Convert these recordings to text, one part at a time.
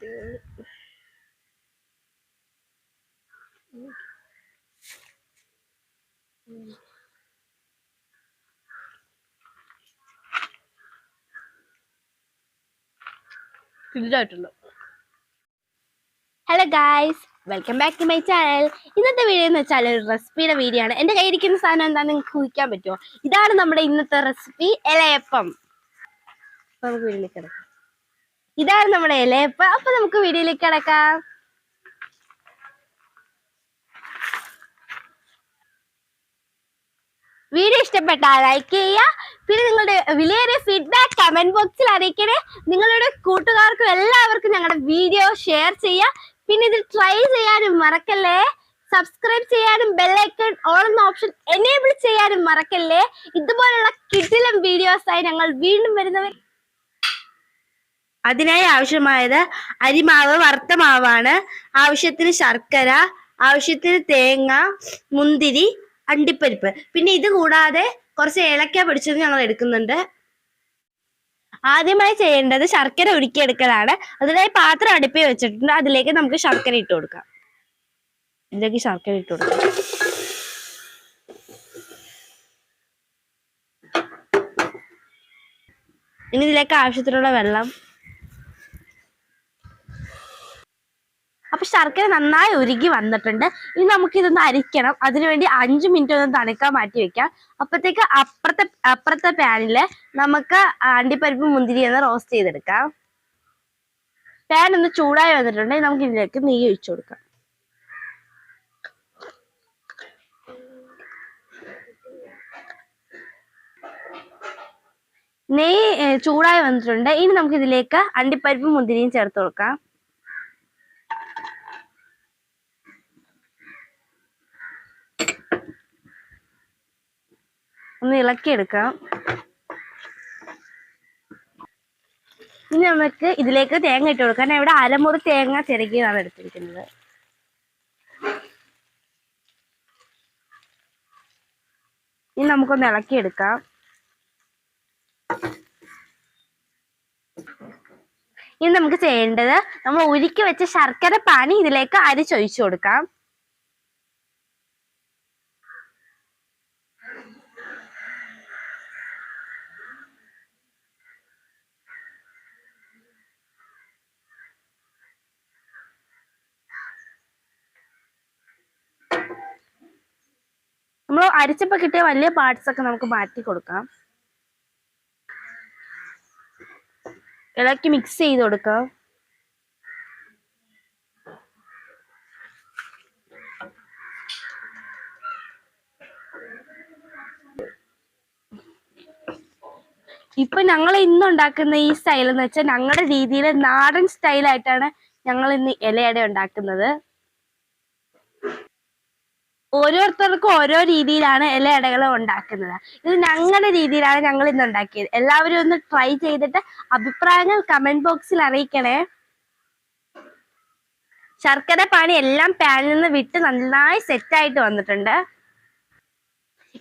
Hello guys, welcome back to my channel. ഇന്നത്തെ video എന്ന് വെച്ചാൽ ഒരു റെസിപ്പിയുടെ വീഡിയോ ആണ്. എൻ്റെ കയ്യിരിക്കുന്ന സാധനം എന്താണെന്ന് നിങ്ങൾക്ക് ഊഹിക്കാൻ പറ്റുമോ? ഇതാണ് നമ്മുടെ ഇന്നത്തെ റെസിപ്പി, ഇലയപ്പം. നമുക്ക് വീഡിയോയിലേക്ക് കിടക്കാം. ഇതാണ് നമ്മുടെ ഇലയപ്പം. അപ്പൊ നമുക്ക് വീഡിയോയിലേക്ക് കിടക്കാം. വീഡിയോ ഇഷ്ടപ്പെട്ടാൽ ലൈക്ക് ചെയ്യുക. പിന്നെ നിങ്ങളുടെ വിലയേറിയ ഫീഡ്ബാക്ക് കമന്റ് ബോക്സിൽ അറിയിക്കണേ. നിങ്ങളുടെ കൂട്ടുകാർക്കും എല്ലാവർക്കും ഞങ്ങളുടെ വീഡിയോ ഷെയർ ചെയ്യുക. പിന്നെ ഇത് ട്രൈ ചെയ്യാനും മറക്കല്ലേ. സബ്സ്ക്രൈബ് ചെയ്യാനും ബെല്ലൈക്കൺ ഓൾ എന്ന ഓപ്ഷൻ എനേബിൾ ചെയ്യാനും മറക്കല്ലേ. ഇതുപോലുള്ള കിടിലൻ വീഡിയോസായി ഞങ്ങൾ വീണ്ടും വരുന്നവർ. അതിനായി ആവശ്യമായത് അരിമാവ്, വറുത്ത മാവാണ്. ആവശ്യത്തിന് ശർക്കര, ആവശ്യത്തിന് തേങ്ങ, മുന്തിരി, അണ്ടിപ്പരിപ്പ്. പിന്നെ ഇത് കൂടാതെ കുറച്ച് ഏലക്ക പൊടിച്ചത് ഞങ്ങൾ എടുക്കുന്നുണ്ട്. ആദ്യമായി ചെയ്യേണ്ടത് ശർക്കര ഉരുക്കിയെടുക്കലാണ്. അതിനായി പാത്രം അടുപ്പിൽ വെച്ചിട്ടുണ്ട്. അതിലേക്ക് നമുക്ക് ശർക്കര ഇട്ട് കൊടുക്കാം. ഇതിലേക്ക് ശർക്കര ഇട്ട് കൊടുക്കാം. ഇനി ഇതിലേക്ക് ആവശ്യത്തിനുള്ള വെള്ളം. അപ്പൊ ശർക്കര നന്നായി ഉരുകി വന്നിട്ടുണ്ട്. ഇനി നമുക്ക് ഇതൊന്ന് അരിക്കണം. അതിനുവേണ്ടി 5 മിനിറ്റ് ഒന്ന് തണുക്കാൻ മാറ്റി വെക്കാം. അപ്പത്തേക്ക് അപ്പുറത്തെ പാനില് നമുക്ക് അണ്ടിപ്പരിപ്പ് മുന്തിരി ഒന്ന് റോസ്റ്റ് ചെയ്തെടുക്കാം. പാൻ ഒന്ന് ചൂടായി വന്നിട്ടുണ്ട്. നമുക്ക് ഇതിലേക്ക് നെയ്യ് ഒഴിച്ചു കൊടുക്കാം. നെയ്യ് ചൂടായി വന്നിട്ടുണ്ട്. ഇനി നമുക്ക് ഇതിലേക്ക് അണ്ടിപ്പരിപ്പ് മുന്തിരിയും ചേർത്ത് കൊടുക്കാം. ഒന്ന് ഇളക്കിയെടുക്കാം. ഇനി നമുക്ക് ഇതിലേക്ക് തേങ്ങ ഇട്ട് കൊടുക്കാം. ഞാൻ ഇവിടെ അരമുറി തേങ്ങ ചിരകിയതാണ് എടുത്തിരിക്കുന്നത്. ഇനി നമുക്കൊന്ന് ഇളക്കിയെടുക്കാം. ഇനി നമുക്ക് ചെയ്യേണ്ടത് നമ്മൾ ഉരുക്കി വെച്ച ശർക്കര പാനി ഇതിലേക്ക് അരിച്ചൊഴിച്ചു കൊടുക്കാം. നമ്മൾ അരിച്ചപ്പോൾ കിട്ടിയ വലിയ പാർട്സ് ഒക്കെ നമുക്ക് മാറ്റി കൊടുക്കാം. ഇളക്കി മിക്സ് ചെയ്ത് കൊടുക്കാം. ഇപ്പൊ ഞങ്ങൾ ഇന്ന് ഉണ്ടാക്കുന്ന ഈ സ്റ്റൈൽ എന്ന് വെച്ചാൽ ഞങ്ങളുടെ രീതിയിൽ നാടൻ സ്റ്റൈലായിട്ടാണ് ഞങ്ങൾ ഇന്ന് ഇലയട ഉണ്ടാക്കുന്നത്. ഓരോരുത്തർക്കും ഓരോ രീതിയിലാണ് ഇലയടകൾ ഉണ്ടാക്കുന്നത്. ഇത് ഞങ്ങളുടെ രീതിയിലാണ് ഞങ്ങൾ ഇന്ന് ഉണ്ടാക്കിയത്. എല്ലാവരും ഒന്ന് ട്രൈ ചെയ്തിട്ട് അഭിപ്രായങ്ങൾ കമന്റ് ബോക്സിൽ അറിയിക്കണേ. ശർക്കര പാനി എല്ലാം പാനിൽ നിന്ന് വിട്ട് നന്നായി സെറ്റായിട്ട് വന്നിട്ടുണ്ട്.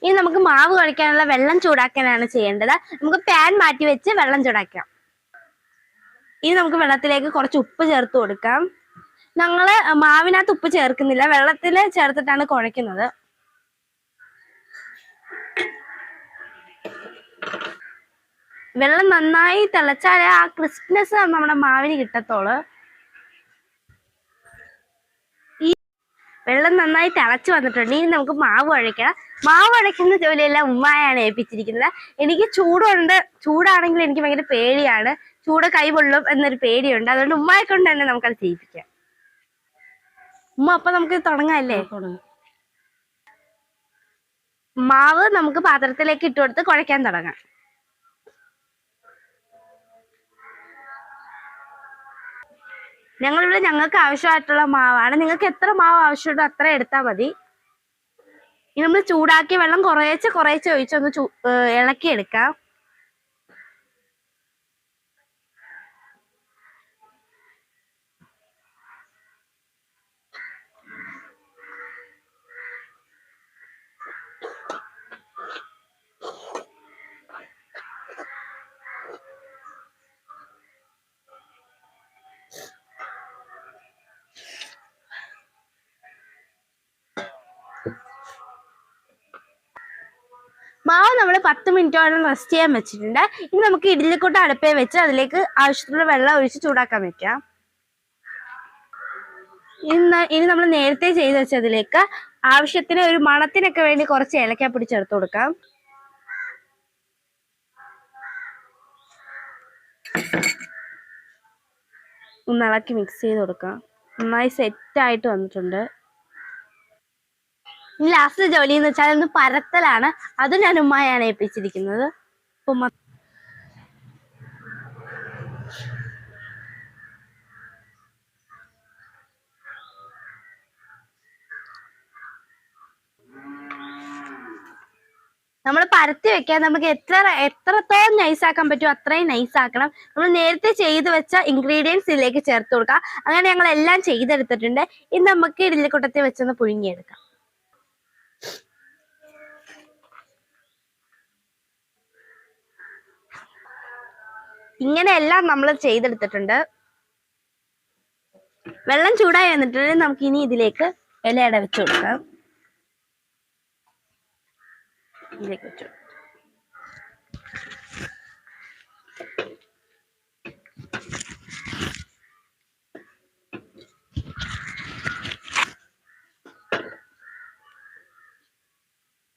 ഇനി നമുക്ക് മാവ് കുഴയ്ക്കാനുള്ള വെള്ളം ചൂടാക്കാനാണ് ചെയ്യേണ്ടത്. നമുക്ക് പാൻ മാറ്റി വെച്ച് വെള്ളം ചൂടാക്കാം. ഇനി നമുക്ക് വെള്ളത്തിലേക്ക് കുറച്ച് ഉപ്പ് ചേർത്ത് കൊടുക്കാം. ഞങ്ങള് മാവിനകത്ത് ഉപ്പ് ചേർക്കുന്നില്ല, വെള്ളത്തിൽ ചേർത്തിട്ടാണ് കുഴയ്ക്കുന്നത്. വെള്ളം നന്നായി തിളച്ചാലേ ആ ക്രിസ്പിനെസ് നമ്മുടെ മാവിന് കിട്ടത്തോളൂ. ഈ വെള്ളം നന്നായി തിളച്ച് വന്നിട്ടുണ്ട്. ഇനി നമുക്ക് മാവ് കുഴയ്ക്കണം. മാവ് കുഴയ്ക്കുന്ന ജോലിയെല്ലാം ഉമ്മായാണ് ഏൽപ്പിച്ചിരിക്കുന്നത്. എനിക്ക് ചൂടുണ്ട്. ചൂടാണെങ്കിൽ എനിക്ക് ഭയങ്കര പേടിയാണ്. ചൂട് കൈ പൊള്ളും എന്നൊരു പേടിയുണ്ട്. അതുകൊണ്ട് ഉമ്മയെ കൊണ്ട് തന്നെ നമുക്കത് ചെയ്യിപ്പിക്കാം. ഉമ്മ, അപ്പൊ നമുക്ക് തുടങ്ങാല്ലേ? മാവ് നമുക്ക് പാത്രത്തിലേക്ക് ഇട്ട് കൊടുത്ത് കുഴയ്ക്കാൻ തുടങ്ങാം. ഞങ്ങളിവിടെ ഞങ്ങൾക്ക് ആവശ്യമായിട്ടുള്ള മാവാണ്. നിങ്ങൾക്ക് എത്ര മാവ് ആവശ്യമുണ്ടോ അത്ര എടുത്താൽ മതി. ഇനി നമ്മൾ ചൂടാക്കിയ വെള്ളം കുറേശ്ശെ ഒഴിച്ചൊന്ന് ഇളക്കിയെടുക്കാം. മാവ് നമ്മൾ 10 മിനിറ്റോളം റെസ്റ്റ് ചെയ്യാൻ വെച്ചിട്ടുണ്ട്. ഇനി നമുക്ക് ഇഡ്ഡലിക്കുട്ട അടുപ്പേ വെച്ച് അതിലേക്ക് ആവശ്യത്തിനുള്ള വെള്ളം ഒഴിച്ച് ചൂടാക്കാൻ വെക്കാം. ഇനി നമ്മൾ നേരത്തെ ചെയ്ത് വെച്ചതിലേക്ക് ആവശ്യത്തിന് ഒരു മണത്തിനൊക്കെ വേണ്ടി കുറച്ച് ഏലക്കാപ്പൊടി ചേർത്ത് കൊടുക്കാം. ഒന്ന് ഇളക്കി മിക്സ് ചെയ്ത് കൊടുക്കാം. നന്നായി സെറ്റായിട്ട് വന്നിട്ടുണ്ട്. ഇനി ലാസ്റ്റ് ജോലി എന്ന് വെച്ചാൽ ഒന്ന് പരത്തലാണ്. അത് ഞാൻ ഉമ്മയാണ് ഏൽപ്പിച്ചിരിക്കുന്നത്. നമ്മൾ പരത്തി വെക്കാൻ നമുക്ക് എത്രത്തോളം നൈസാക്കാൻ പറ്റുമോ അത്രയും നൈസാക്കണം. നമ്മൾ നേരത്തെ ചെയ്ത് വെച്ച ഇൻഗ്രീഡിയൻസ് ഇതിലേക്ക് ചേർത്ത് കൊടുക്കാം. അങ്ങനെ ഞങ്ങൾ എല്ലാം ചെയ്തെടുത്തിട്ടുണ്ട്. ഇനി നമുക്ക് ഇഡ്ഡലിക്കുട്ടത്തിൽ വെച്ചൊന്ന് പുഴുങ്ങിയെടുക്കാം. ഇങ്ങനെ എല്ലാം നമ്മൾ ചെയ്തെടുത്തിട്ടുണ്ട്. വെള്ളം ചൂടായി വന്നിട്ടുണ്ടെങ്കിൽ നമുക്ക് ഇനി ഇതിലേക്ക് ഇലയട വെച്ച് കൊടുക്കാം. ഇതിലേക്ക് വെച്ചു.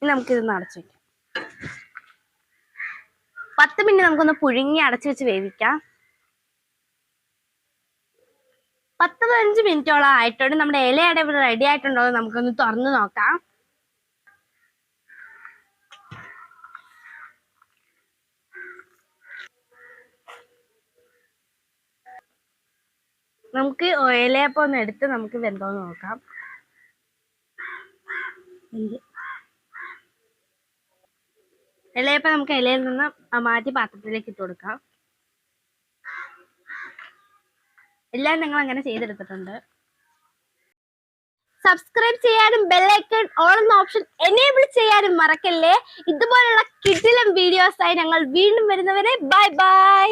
നമുക്കിതൊന്ന് അടച്ചു വെക്കാം. 10 മിനിറ്റ് നമുക്കൊന്ന് പുഴുങ്ങി അടച്ചു വെച്ച് വേവിക്കാം. 10-15 മിനിറ്റോളം ആയിട്ടുണ്ട്. നമ്മുടെ ഇലയട ഇവിടെ റെഡി ആയിട്ടുണ്ടോ എന്ന് നമുക്കൊന്ന് തുറന്ന് നോക്കാം. നമുക്ക് ഇലയപ്പ ഒന്ന് എടുത്ത് നമുക്ക് വെന്തോന്ന് നോക്കാം. ഇലയപ്പ നമുക്ക് ഇലയിൽ നിന്ന് മാറ്റി പാത്രത്തിലേക്ക് ഇട്ട് കൊടുക്കാം. എല്ലാം ഞങ്ങൾ അങ്ങനെ ചെയ്തെടുത്തിട്ടുണ്ട്. സബ്സ്ക്രൈബ് ചെയ്യാനും ബെല്ലൈക്കൺ ഓൾ എന്ന ഓപ്ഷൻ എനേബിൾ ചെയ്യാനും മറക്കല്ലേ. ഇതുപോലുള്ള കിടിലൻ വീഡിയോസായി ഞങ്ങൾ വീണ്ടും വരുന്നവരെ ബൈ ബൈ.